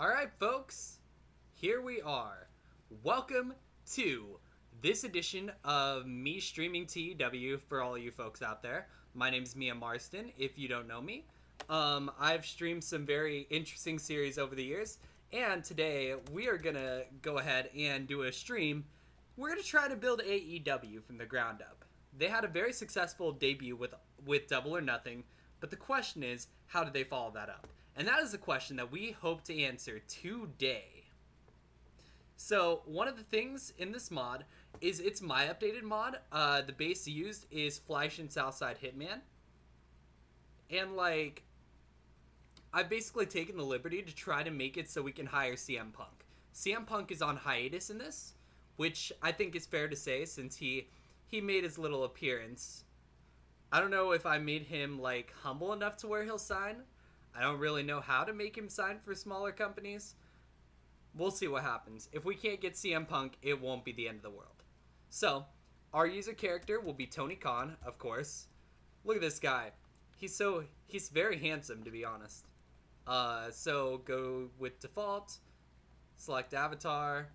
Alright, folks, here we are. Welcome to this edition of me streaming to AEW for all you folks out there. My name's Mia Marston, if you don't know me. I've streamed some very interesting series over the years, and today we are gonna go ahead and do a stream. We're gonna try to build AEW from the ground up. They had a very successful debut with Double or Nothing, but the question is, how did they follow that up? And that is the question that we hope to answer today. So, one of the things in this mod is it's my updated mod. The base used is Fleisch and Southside Hitman. And, I've basically taken the liberty to try to make it so we can hire CM Punk. CM Punk is on hiatus in this, which I think is fair to say since he made his little appearance. I don't know if I made him, humble enough to where he'll sign. I don't really know how to make him sign for smaller companies. We'll see what happens. If we can't get CM Punk, it won't be the end of the world. So, our user character will be Tony Khan, of course. Look at this guy. He's very handsome, to be honest. So go with default. Select avatar.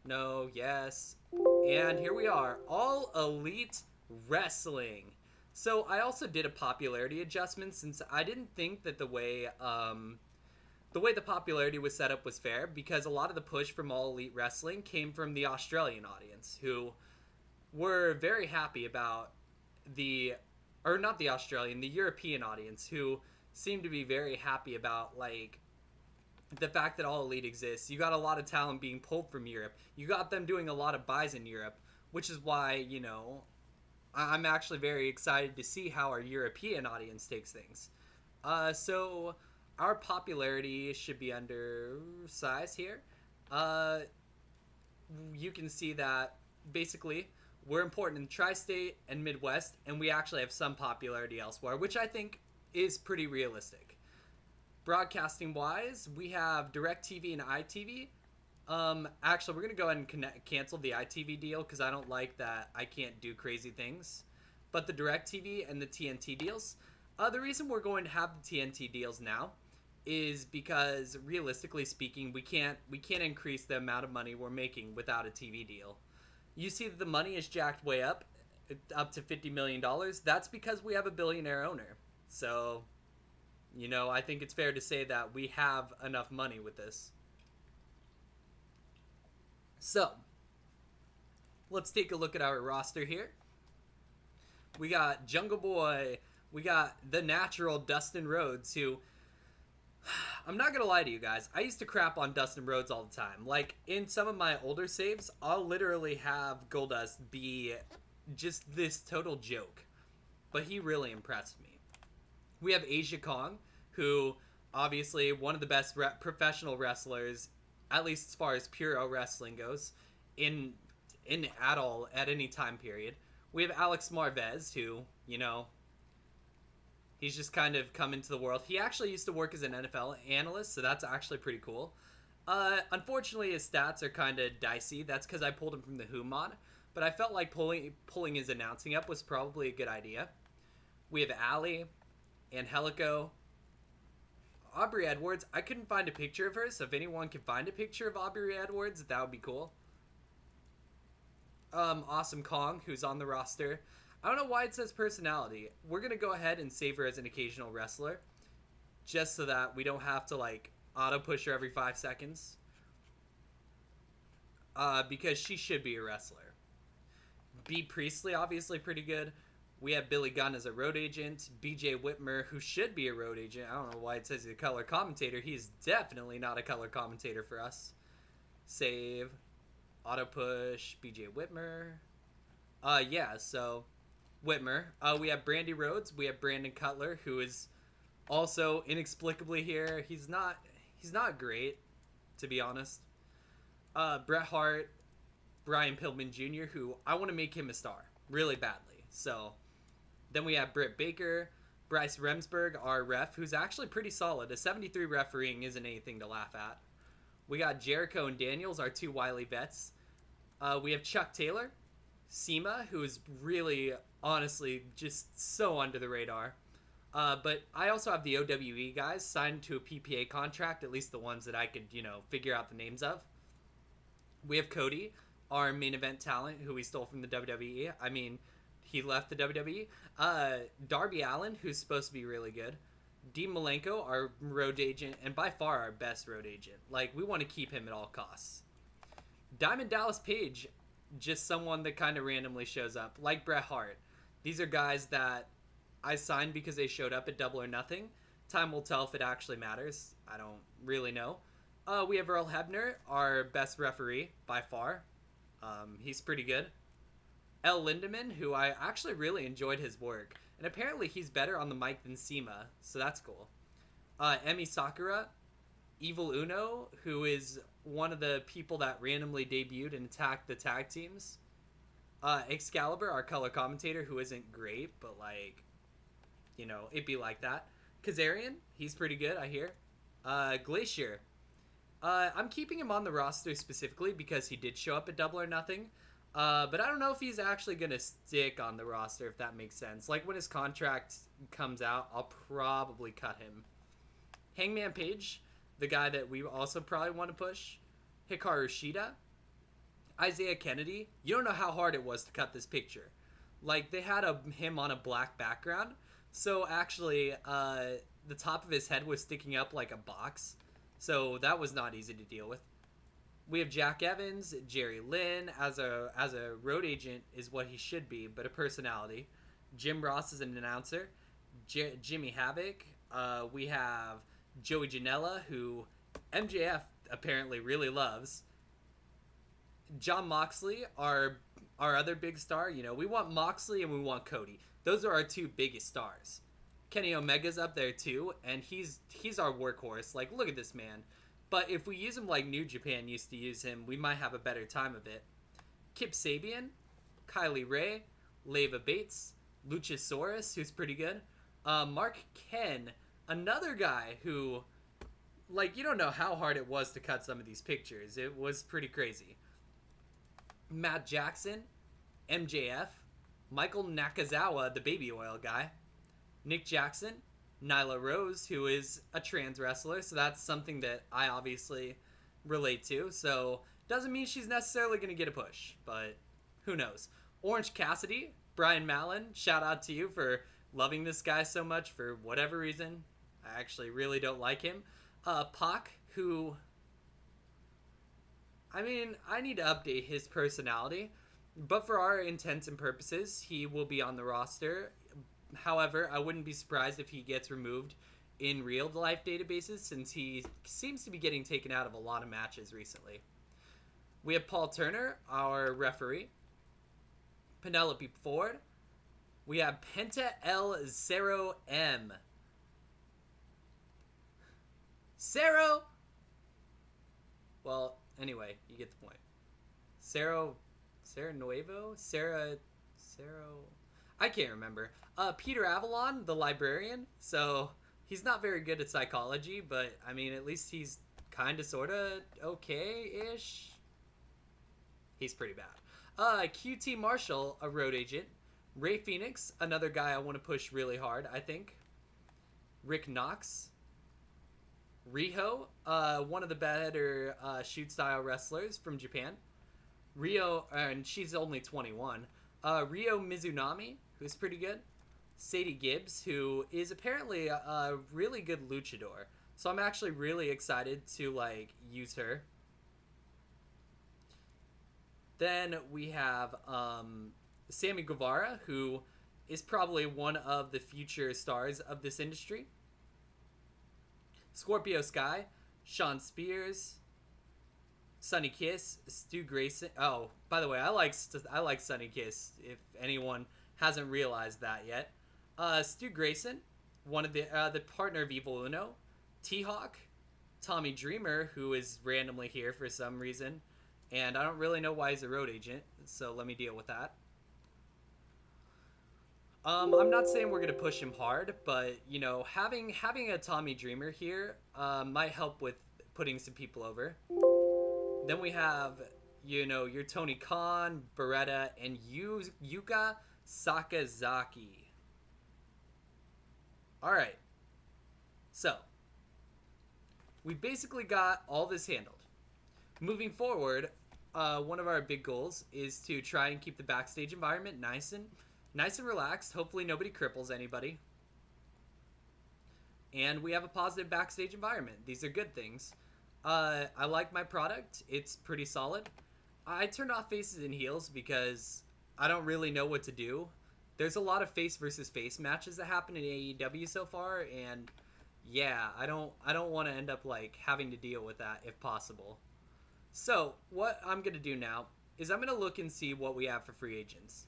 No, yes. And here we are. All Elite Wrestling. So I also did a popularity adjustment since I didn't think that the way the popularity was set up was fair, because a lot of the push from All Elite Wrestling came from the Australian audience, who were very happy about the European audience, who seemed to be very happy about the fact that All Elite exists. You got a lot of talent being pulled from Europe. You got them doing a lot of buys in Europe, which is why, I'm actually very excited to see how our European audience takes things. So our popularity should be under size here. You can see that basically we're important in Tri-State and Midwest, and we actually have some popularity elsewhere, which I think is pretty realistic. Broadcasting wise, we have DirecTV and ITV. Actually, we're going to go ahead and cancel the ITV deal because I don't like that I can't do crazy things. But the DirecTV and the TNT deals, the reason we're going to have the TNT deals now is because, realistically speaking, we can't increase the amount of money we're making without a TV deal. You see that the money is jacked way up to $50 million. That's because we have a billionaire owner. So, I think it's fair to say that we have enough money with this. So, let's take a look at our roster here. We got Jungle Boy. We got the natural Dustin Rhodes, who, I'm not going to lie to you guys, I used to crap on Dustin Rhodes all the time. In some of my older saves, I'll literally have Goldust be just this total joke. But he really impressed me. We have Asia Kong, who, obviously, one of the best professional wrestlers, at least as far as pure wrestling goes, at any time period. We have Alex Marvez, who, he's just kind of come into the world. He actually used to work as an NFL analyst, so that's actually pretty cool. Unfortunately, his stats are kind of dicey. That's because I pulled him from the Who mod, but I felt like pulling his announcing up was probably a good idea. We have Ali, Angelico, Aubrey Edwards. I couldn't find a picture of her, so if anyone can find a picture of Aubrey Edwards, that would be cool. Awesome Kong, who's on the roster. I don't know why it says personality. We're going to go ahead and save her as an occasional wrestler, just so that we don't have to, auto-push her every 5 seconds. Because she should be a wrestler. B. Priestley, obviously pretty good. We have Billy Gunn as a road agent. BJ Whitmer, who should be a road agent. I don't know why it says he's a color commentator. He's definitely not a color commentator for us. Save. Auto push. BJ Whitmer. So Whitmer. We have Brandy Rhodes. We have Brandon Cutler, who is also inexplicably here. He's not great, to be honest. Bret Hart. Brian Pillman Jr., who I want to make him a star really badly. So then we have Britt Baker, Bryce Remsburg, our ref, who's actually pretty solid. A 73 refereeing isn't anything to laugh at. We got Jericho and Daniels, our two wily vets. We have Chuck Taylor, SEMA, who is really, honestly, just so under the radar. But I also have the OWE guys signed to a PPA contract, at least the ones that I could, figure out the names of. We have Cody, our main event talent, who we stole from the WWE. I mean, he left the WWE. Darby Allin, who's supposed to be really good. Dean Malenko, our road agent, and by far our best road agent. Like, we want to keep him at all costs. Diamond Dallas Page, just someone that kind of randomly shows up, like Bret Hart. These are guys that I signed because they showed up at Double or Nothing. Time will tell if it actually matters. I don't really know. We have Earl Hebner, our best referee by far. He's pretty good. El Lindemann, who I actually really enjoyed his work. And apparently he's better on the mic than Sema, so that's cool. Emi Sakura, Evil Uno, who is one of the people that randomly debuted and attacked the tag teams. Excalibur, our color commentator, who isn't great, but like, it'd be like that. Kazarian, he's pretty good, I hear. Glacier. I'm keeping him on the roster specifically because he did show up at Double or Nothing. But I don't know if he's actually going to stick on the roster, if that makes sense. Like, when his contract comes out, I'll probably cut him. Hangman Page, the guy that we also probably want to push. Hikaru Shida. Isaiah Kennedy. You don't know how hard it was to cut this picture. Like, they had him on a black background. So, actually, the top of his head was sticking up like a box. So, that was not easy to deal with. We have Jack Evans, Jerry Lynn as a road agent is what he should be, but a personality. Jim Ross is an announcer. Jimmy Havoc. We have Joey Janela, who MJF apparently really loves. John Moxley, our other big star. We want Moxley and we want Cody. Those are our two biggest stars. Kenny Omega's up there too, and he's our workhorse. Like, look at this man. But if we use him like New Japan used to use him, we might have a better time of it. Kip Sabian, Kylie Ray, Leva Bates, Luchasaurus, who's pretty good. Mark Ken, another guy who, like, you don't know how hard it was to cut some of these pictures. It was pretty crazy. Matt Jackson, MJF, Michael Nakazawa, the baby oil guy, Nick Jackson, Nyla Rose, who is a trans wrestler, so that's something that I obviously relate to. So, doesn't mean she's necessarily going to get a push, but who knows. Orange Cassidy, Brian Mallon, shout out to you for loving this guy so much for whatever reason. I actually really don't like him. Pac, who, I mean, I need to update his personality, but for our intents and purposes, he will be on the roster. However, I wouldn't be surprised if he gets removed in real-life databases since he seems to be getting taken out of a lot of matches recently. We have Paul Turner, our referee. Penelope Ford. We have Penta El Zero M. Zero! Well, anyway, you get the point. Zero Nuevo? Zero... I can't remember. Peter Avalon, the librarian. So, he's not very good at psychology, but, I mean, at least he's kind of, sort of, okay-ish. He's pretty bad. QT Marshall, a road agent. Ray Phoenix, another guy I want to push really hard, I think. Rick Knox. Riho, one of the better shoot-style wrestlers from Japan. Rio, and she's only 21. Ryo Mizunami, who's pretty good. Sadie Gibbs, who is apparently a really good luchador. So I'm actually really excited to, like, use her. Then we have Sammy Guevara, who is probably one of the future stars of this industry. Scorpio Sky, Sean Spears, Sonny Kiss, Stu Grayson. Oh, by the way, I like Sonny Kiss. If anyone hasn't realized that yet, Stu Grayson, one of the partner of Evil Uno, T-Hawk, Tommy Dreamer, who is randomly here for some reason, and I don't really know why he's a road agent. So let me deal with that. I'm not saying we're gonna push him hard, but having a Tommy Dreamer here might help with putting some people over. Then we have, your Tony Khan, Beretta, and Yuka Sakazaki. All right. So, we basically got all this handled. Moving forward, one of our big goals is to try and keep the backstage environment nice and relaxed. Hopefully nobody cripples anybody. And we have a positive backstage environment. These are good things. I like my product. It's pretty solid. I turned off faces and heels because I don't really know what to do. There's a lot of face versus face matches that happen in AEW so far, and yeah, I don't want to end up like having to deal with that if possible. So what I'm gonna do now is I'm gonna look and see what we have for free agents.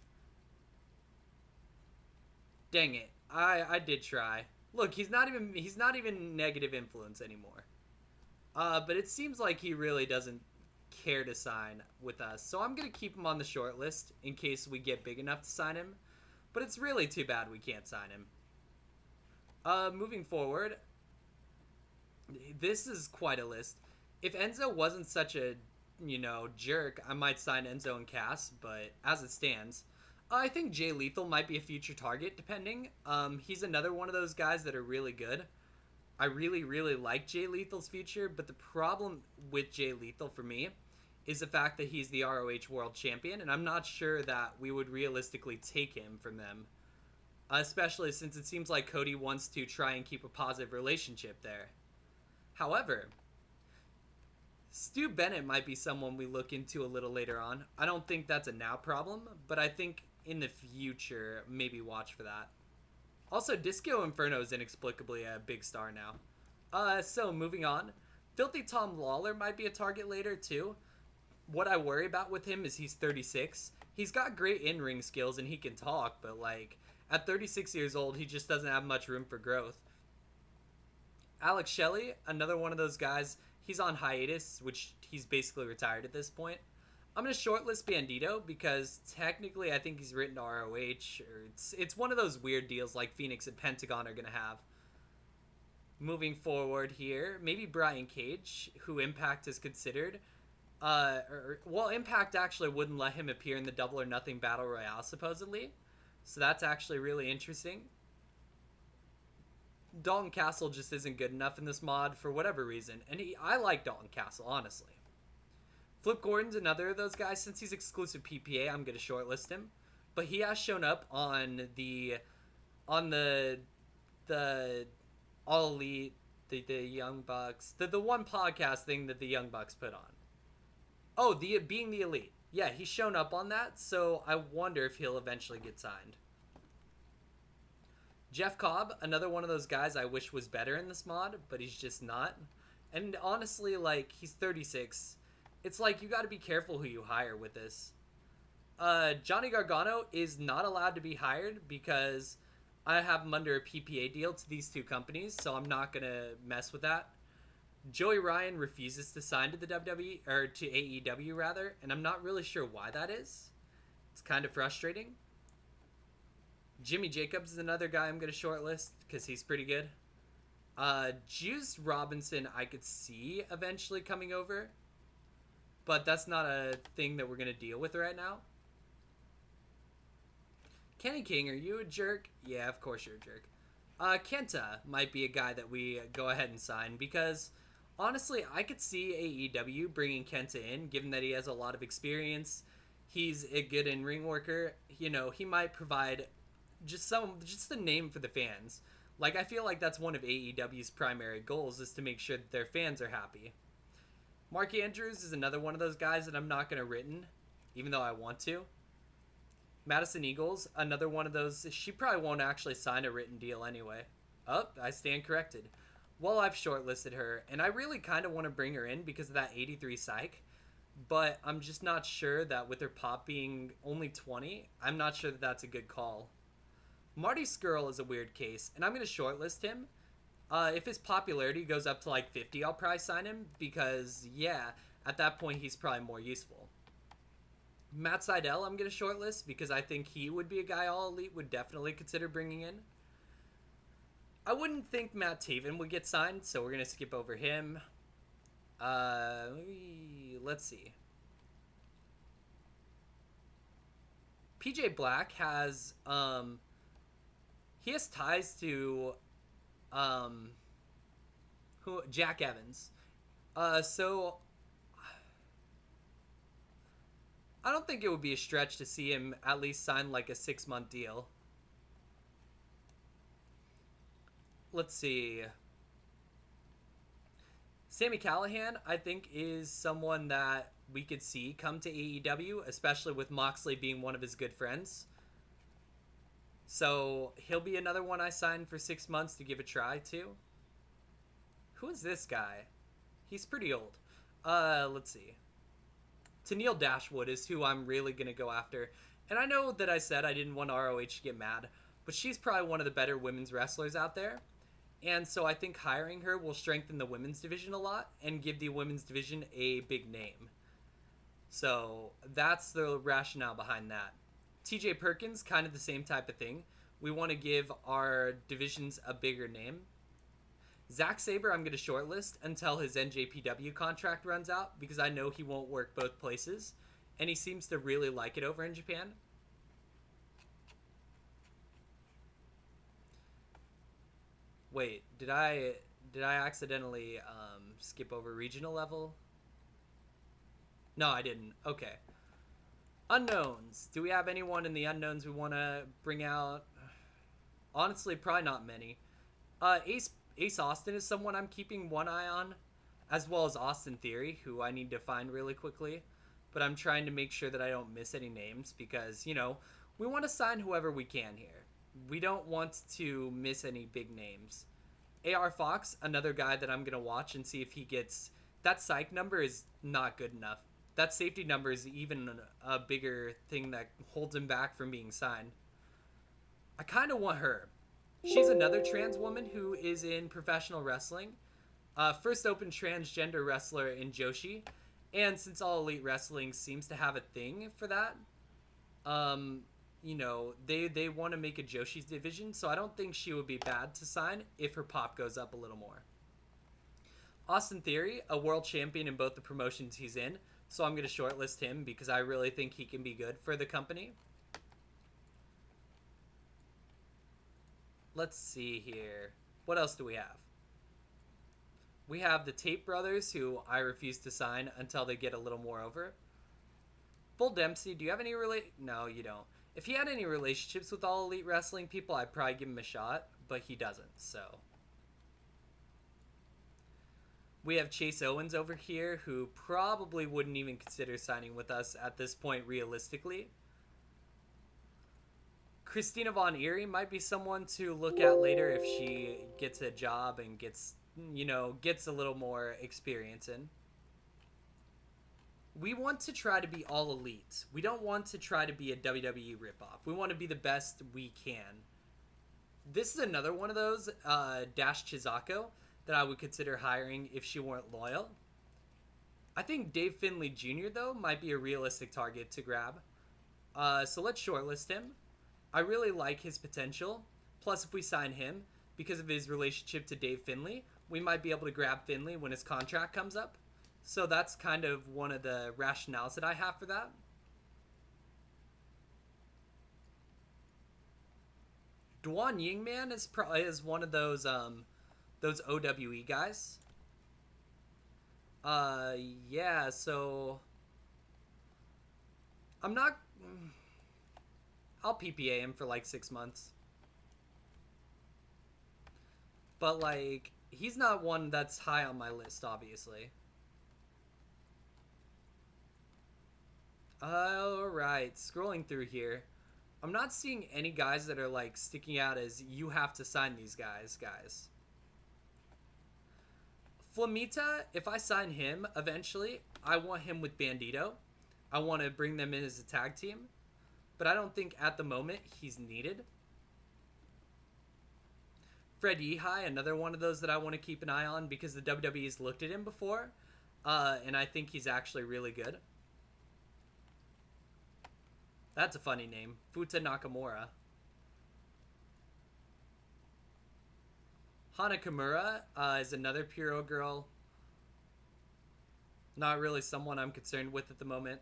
Dang it, I did try. Look, he's not even negative influence anymore. But it seems like he really doesn't care to sign with us. So I'm going to keep him on the short list in case we get big enough to sign him. But it's really too bad we can't sign him. Moving forward, this is quite a list. If Enzo wasn't such a, jerk, I might sign Enzo and Cass, but as it stands, I think Jay Lethal might be a future target, depending. He's another one of those guys that are really good. I really, really like Jay Lethal's future, but the problem with Jay Lethal for me is the fact that he's the ROH World Champion, and I'm not sure that we would realistically take him from them. Especially since it seems like Cody wants to try and keep a positive relationship there. However, Stu Bennett might be someone we look into a little later on. I don't think that's a now problem, but I think in the future, maybe watch for that. Also, Disco Inferno is inexplicably a big star now. So moving on. Filthy Tom Lawler might be a target later, too. What I worry about with him is he's 36. He's got great in-ring skills and he can talk, but, like, at 36 years old, he just doesn't have much room for growth. Alex Shelley, another one of those guys, he's on hiatus, which he's basically retired at this point. I'm going to shortlist Bandito because technically I think he's written to ROH. Or it's one of those weird deals like Phoenix and Pentagon are going to have. Moving forward here, maybe Brian Cage, who Impact has considered. Impact actually wouldn't let him appear in the Double or Nothing Battle Royale, supposedly. So that's actually really interesting. Dalton Castle just isn't good enough in this mod for whatever reason. And I like Dalton Castle, honestly. Flip Gordon's another of those guys. Since he's exclusive PPA, I'm going to shortlist him. But he has shown up on the All Elite, the Young Bucks, the one podcast thing that the Young Bucks put on. Oh, being the Elite. Yeah, he's shown up on that, so I wonder if he'll eventually get signed. Jeff Cobb, another one of those guys I wish was better in this mod, but he's just not. And honestly, like, he's 36. It's like, you gotta be careful who you hire with this. Johnny Gargano is not allowed to be hired because I have him under a PPA deal to these two companies, so I'm not gonna mess with that. Joey Ryan refuses to sign to the WWE, or to AEW rather, and I'm not really sure why that is. It's kind of frustrating. Jimmy Jacobs is another guy I'm gonna shortlist because he's pretty good. Juice Robinson I could see eventually coming over, but that's not a thing that we're gonna deal with right now. Kenny King, are you a jerk? Yeah, of course you're a jerk. Kenta might be a guy that we go ahead and sign because, honestly, I could see AEW bringing Kenta in, given that he has a lot of experience. He's a good in-ring worker. You know, he might provide just the name for the fans. Like, I feel like that's one of AEW's primary goals, is to make sure that their fans are happy. Mark Andrews is another one of those guys that I'm not going to written, even though I want to. Madison Eagles, another one of those. She probably won't actually sign a written deal anyway. Oh, I stand corrected. Well, I've shortlisted her, and I really kind of want to bring her in because of that 83 psych, but I'm just not sure that with her pop being only 20, I'm not sure that that's a good call. Marty Scurll is a weird case, and I'm going to shortlist him. If his popularity goes up to like 50, I'll probably sign him because, yeah, at that point he's probably more useful. Matt Seidel I'm going to shortlist because I think he would be a guy All Elite would definitely consider bringing in. I wouldn't think Matt Taven would get signed, so we're going to skip over him. Let's see. PJ Black has he has ties to Um, who Jack Evans. So I don't think it would be a stretch to see him at least sign like a 6 month deal. Let's see. Sammy Callahan, I think, is someone that we could see come to AEW, especially with Moxley being one of his good friends. So he'll be another one I signed for 6 months to give a try to. Who is this guy? He's pretty old. Let's see. Tennille Dashwood is who I'm really going to go after. And I know that I said I didn't want ROH to get mad, but she's probably one of the better women's wrestlers out there. And so I think hiring her will strengthen the women's division a lot and give the women's division a big name. So that's the rationale behind that. TJ Perkins, kind of the same type of thing. We want to give our divisions a bigger name. Zack Sabre, I'm going to shortlist until his NJPW contract runs out because I know he won't work both places. And he seems to really like it over in Japan. Wait, did I accidentally skip over regional level? No, I didn't. Okay. Unknowns. Do we have anyone in the unknowns we want to bring out? Honestly, probably not many. Ace Austin is someone I'm keeping one eye on, as well as Austin Theory, who I need to find really quickly. But I'm trying to make sure that I don't miss any names because, we want to sign whoever we can here. We don't want to miss any big names. AR Fox, another guy that I'm going to watch and see if he gets... That psych number is not good enough. That safety number is even a bigger thing that holds him back from being signed. I kind of want her. She's another trans woman who is in professional wrestling. First open transgender wrestler in Joshi. And since All Elite Wrestling seems to have a thing for that, they want to make a Joshi's division, so I don't think she would be bad to sign if her pop goes up a little more. Austin Theory, a world champion in both the promotions he's in, so I'm going to shortlist him because I really think he can be good for the company. Let's see here. What else do we have? We have the Tate brothers, who I refuse to sign until they get a little more over. Bull Dempsey, do you have any No, you don't. If he had any relationships with All Elite Wrestling people, I'd probably give him a shot, but he doesn't, so. We have Chase Owens over here, who probably wouldn't even consider signing with us at this point, realistically. Christina Von Eerie might be someone to look at later if she gets a job and gets a little more experience in. We want to try to be all elite. We don't want to try to be a WWE ripoff. We want to be the best we can. This is another one of those, Dash Chizako, that I would consider hiring if she weren't loyal. I think Dave Finlay Jr., though, might be a realistic target to grab. So let's shortlist him. I really like his potential. Plus, if we sign him, because of his relationship to Dave Finlay, we might be able to grab Finlay when his contract comes up. So that's kind of one of the rationales that I have for that. Duan Yingman is one of those OWE guys. Yeah, so I'll PPA him for like 6 months. But like, he's not one that's high on my list, obviously. Alright, scrolling through here. I'm not seeing any guys that are like sticking out as you have to sign these guys. Flamita, if I sign him eventually, I want him with Bandito. I want to bring them in as a tag team. But I don't think at the moment he's needed. Fred Yehai, another one of those that I want to keep an eye on because the WWE's looked at him before. And I think he's actually really good. That's a funny name. Futa Nakamura. Hana Kimura is another Puro girl. Not really someone I'm concerned with at the moment.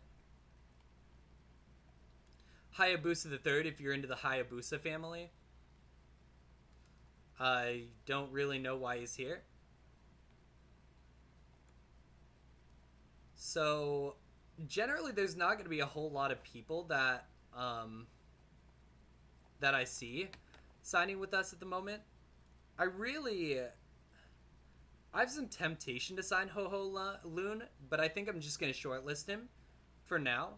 Hayabusa the Third, if you're into the Hayabusa family. I don't really know why he's here. So, generally, there's not going to be a whole lot of people um, that I see signing with us at the moment. I really, I have some temptation to sign Ho Ho Loon, but I think I'm just going to shortlist him for now.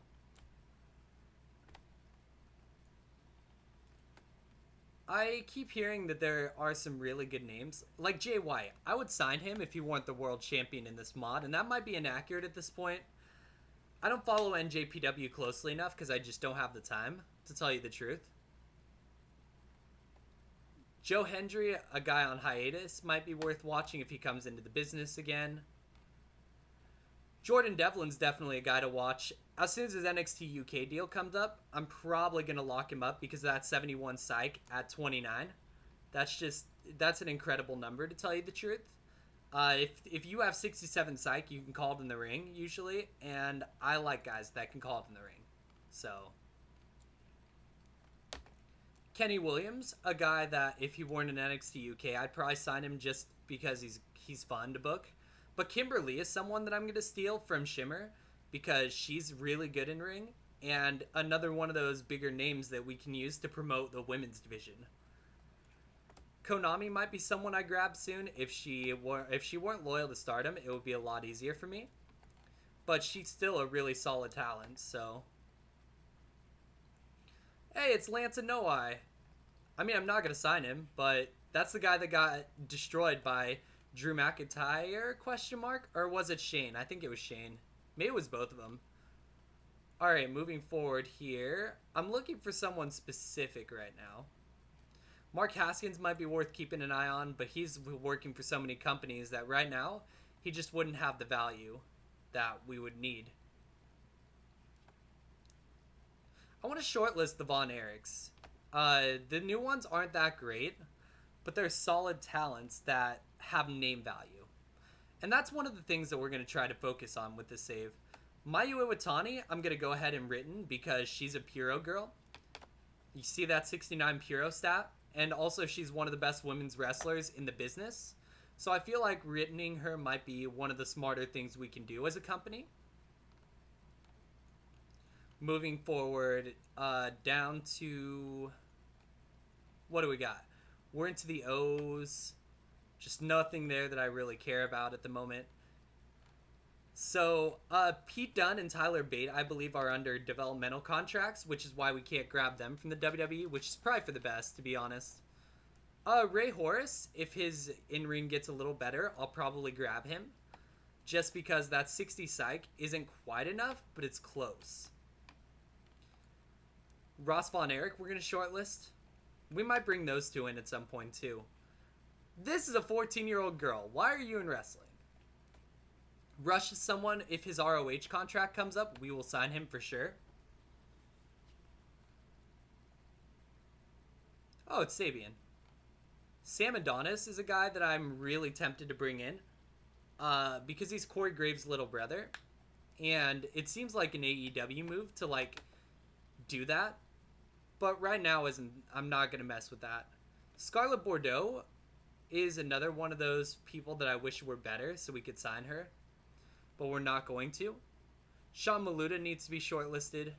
I keep hearing that there are some really good names, like Jay White. I would sign him if he weren't the world champion in this mod, and that might be inaccurate at this point. I don't follow NJPW closely enough because I just don't have the time, to tell you the truth. Joe Hendry, a guy on hiatus, might be worth watching if he comes into the business again. Jordan Devlin's definitely a guy to watch. As soon as his NXT UK deal comes up, I'm probably going to lock him up because of that 71 psych at 29. That's an incredible number, to tell you the truth. If you have 67 psych, you can call it in the ring, usually, and I like guys that can call it in the ring. So, Kenny Williams, a guy that if he weren't in NXT UK, I'd probably sign him just because he's fun to book. But Kimberly is someone that I'm going to steal from Shimmer because she's really good in ring and another one of those bigger names that we can use to promote the women's division. Konami might be someone I grab soon. If she weren't loyal to Stardom, it would be a lot easier for me. But she's still a really solid talent, so. Hey, it's Lance and Noai. I mean, I'm not gonna sign him, but that's the guy that got destroyed by Drew McIntyre? Question mark? Or was it Shane? I think it was Shane. Maybe it was both of them. All right, moving forward here. I'm looking for someone specific right now. Mark Haskins might be worth keeping an eye on, but he's working for so many companies that right now he just wouldn't have the value that we would need. I want to shortlist the Von Erichs. The new ones aren't that great, but they're solid talents that have name value. And that's one of the things that we're going to try to focus on with this save. Mayu Iwatani, I'm going to go ahead and written because she's a Puro girl. You see that 69 Puro stat? And also she's one of the best women's wrestlers in the business. So I feel like writtening her might be one of the smarter things we can do as a company. Moving forward, down to... what do we got? We're into the O's. Just nothing there that I really care about at the moment. So, Pete Dunne and Tyler Bate, I believe, are under developmental contracts, which is why we can't grab them from the WWE, which is probably for the best, to be honest. Ray Horace, if his in-ring gets a little better, I'll probably grab him. Just because that 60 psych isn't quite enough, but it's close. Ross Von Erich, we're going to shortlist. We might bring those two in at some point, too. This is a 14-year-old girl. Why are you in wrestling? Rush is someone, if his ROH contract comes up, we will sign him for sure. Oh, it's Sabian. Sam Adonis is a guy that I'm really tempted to bring in. Because he's Corey Graves' little brother. And it seems like an AEW move to, like, do that. But right now, I'm not going to mess with that. Scarlett Bordeaux is another one of those people that I wish were better so we could sign her. But we're not going to. Sean Maluda needs to be shortlisted.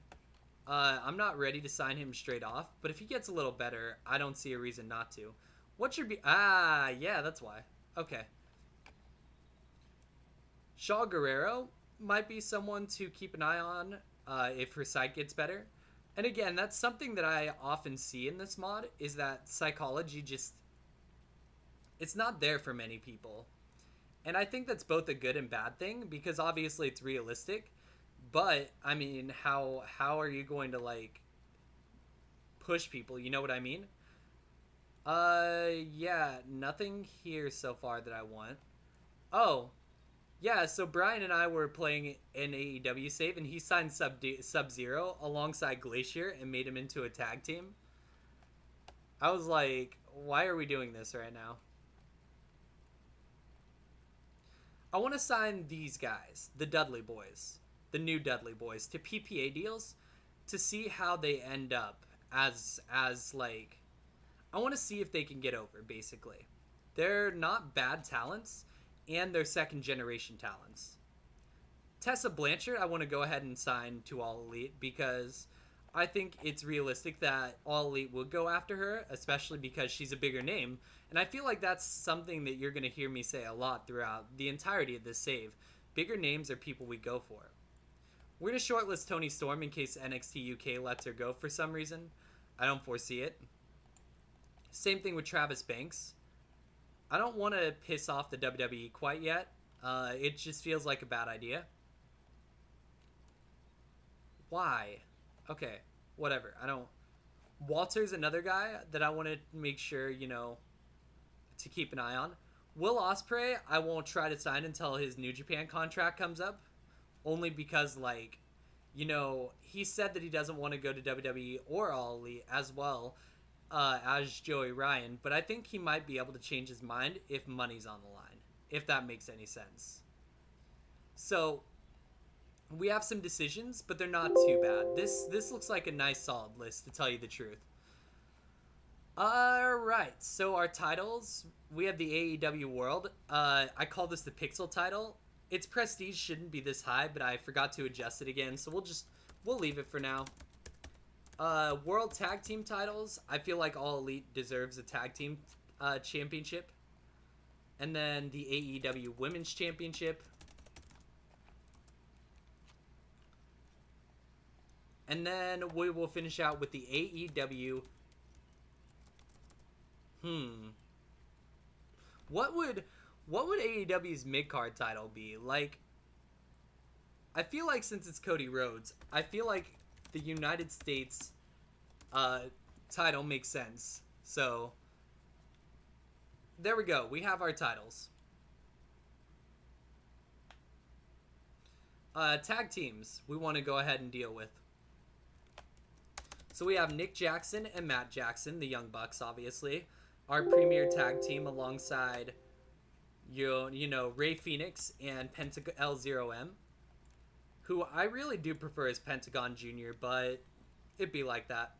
I'm not ready to sign him straight off, but if he gets a little better, I don't see a reason not to. What should be... yeah, that's why. Okay. Shaw Guerrero might be someone to keep an eye on if her sight gets better. And again, that's something that I often see in this mod, is that psychology just... it's not there for many people. And I think that's both a good and bad thing, because obviously it's realistic. But, I mean, how are you going to, like, push people? You know what I mean? Yeah, nothing here so far that I want. Oh, yeah, so Brian and I were playing an AEW save, and he signed Sub-Zero alongside Glacier and made him into a tag team. I was like, why are we doing this right now? I want to sign these guys, the Dudley Boys, the new Dudley Boys, to PPA deals to see how they end up as like... I want to see if they can get over, basically. They're not bad talents, and they're second generation talents. Tessa Blanchard, I want to go ahead and sign to All Elite because I think it's realistic that All Elite would go after her, especially because she's a bigger name. And I feel like that's something that you're going to hear me say a lot throughout the entirety of this save. Bigger names are people we go for. We're going to shortlist Toni Storm in case NXT UK lets her go for some reason. I don't foresee it. Same thing with Travis Banks. I don't want to piss off the WWE quite yet. It just feels like a bad idea. Why? Okay, whatever. I don't... Walter's another guy that I want to make sure, to keep an eye on. Will Ospreay, I won't try to sign until his New Japan contract comes up. Only because, he said that he doesn't want to go to WWE or All Elite as well as Joey Ryan. But I think he might be able to change his mind if money's on the line. If that makes any sense. So, we have some decisions, but they're not too bad. This looks like a nice solid list, to tell you the truth. Alright, so our titles, we have the AEW World. I call this the Pixel title. Its prestige shouldn't be this high, but I forgot to adjust it again, so we'll leave it for now. World Tag Team titles, I feel like All Elite deserves a Tag Team championship. And then the AEW Women's Championship. And then we will finish out with the AEW. What would AEW's mid-card title be? I feel like since it's Cody Rhodes, I feel like the United States title makes sense. So, there we go. We have our titles. Tag teams we want to go ahead and deal with. So we have Nick Jackson and Matt Jackson, the Young Bucks, obviously. Our premier tag team alongside, Ray Phoenix and L0M. Who I really do prefer as Pentagon Jr., but it'd be like that.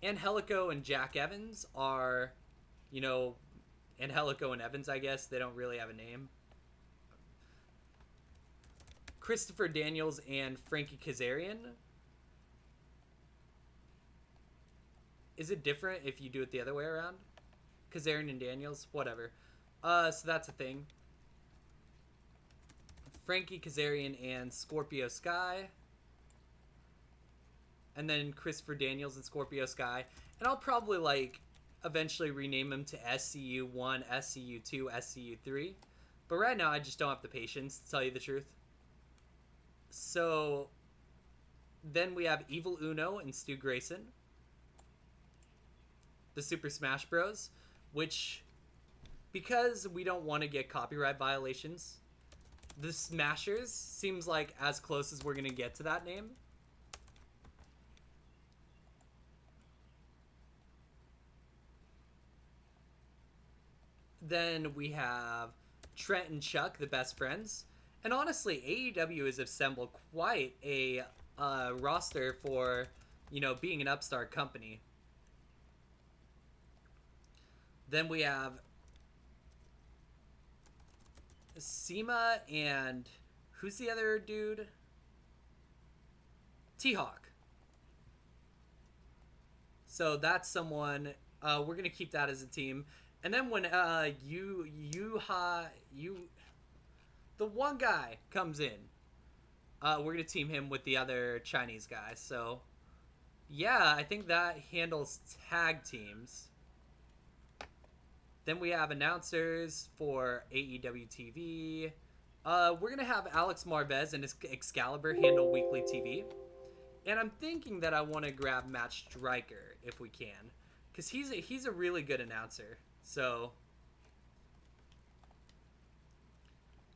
Angelico and Jack Evans are, Angelico and Evans, I guess. They don't really have a name. Christopher Daniels and Frankie Kazarian. Is it different if you do it the other way around? Kazarian and Daniels? Whatever. So that's a thing. Frankie Kazarian and Scorpio Sky. And then Christopher Daniels and Scorpio Sky. And I'll probably, eventually rename them to SCU-1, SCU-2, SCU-3. But right now, I just don't have the patience, to tell you the truth. So, then we have Evil Uno and Stu Grayson. The Super Smash Bros. Which, because we don't want to get copyright violations, the Smashers seems like as close as we're going to get to that name. Then we have Trent and Chuck, the best friends. And honestly, AEW has assembled quite a roster for, being an upstart company. Then we have Seema and who's the other dude? T-Hawk. So that's someone. We're gonna keep that as a team. And then when the one guy comes in, we're gonna team him with the other Chinese guy. So yeah, I think that handles tag teams. Then we have announcers for AEW TV. We're going to have Alex Marvez and Excalibur handle weekly TV. And I'm thinking that I want to grab Matt Striker if we can. Because he's a really good announcer. So,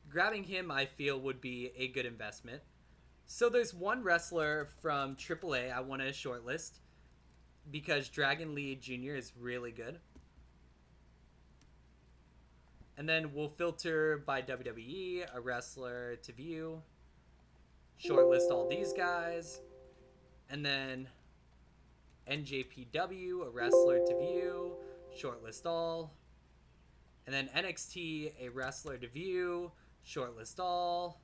grabbing him, I feel, would be a good investment. So there's one wrestler from AAA I want to shortlist. Because Dragon Lee Jr. is really good. And then we'll filter by WWE, a wrestler to view. Shortlist all these guys. And then NJPW, a wrestler to view, shortlist all. And then NXT, a wrestler to view, shortlist all.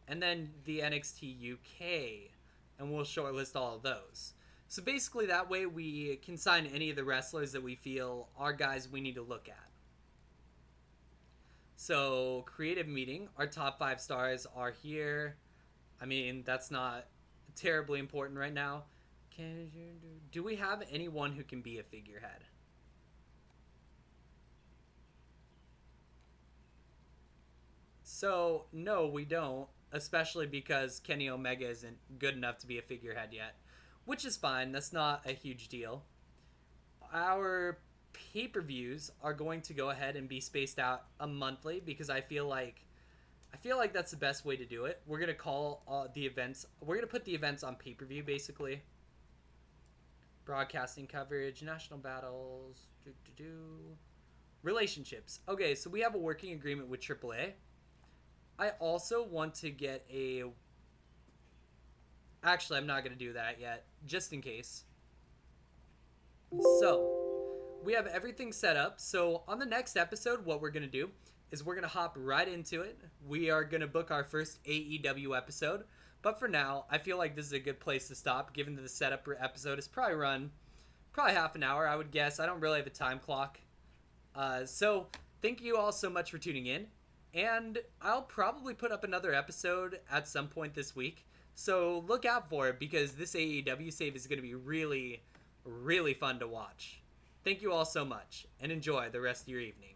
And then the NXT UK, and we'll shortlist all of those. So basically, that way we can sign any of the wrestlers that we feel are guys we need to look at. So, creative meeting, our top 5 stars are here. I mean, that's not terribly important right now. Do we have anyone who can be a figurehead? So, no, we don't, especially because Kenny Omega isn't good enough to be a figurehead yet, which is fine. That's not a huge deal. Our pay-per-views are going to go ahead and be spaced out a monthly because I feel like that's the best way to do it. We're gonna call the events. We're gonna put the events on pay-per-view basically. Broadcasting coverage, national battles, relationships. Okay, so we have a working agreement with AAA. I also want to get a. Actually, I'm not gonna do that yet, just in case. So, we have everything set up. So, on the next episode, what we're going to do is we're going to hop right into it. We are going to book our first AEW episode. But for now, I feel like this is a good place to stop, given that the setup episode is probably half an hour, I would guess. I don't really have a time clock. So, thank you all so much for tuning in. And I'll probably put up another episode at some point this week. So, look out for it, because this AEW save is going to be really, really fun to watch. Thank you all so much, and enjoy the rest of your evening.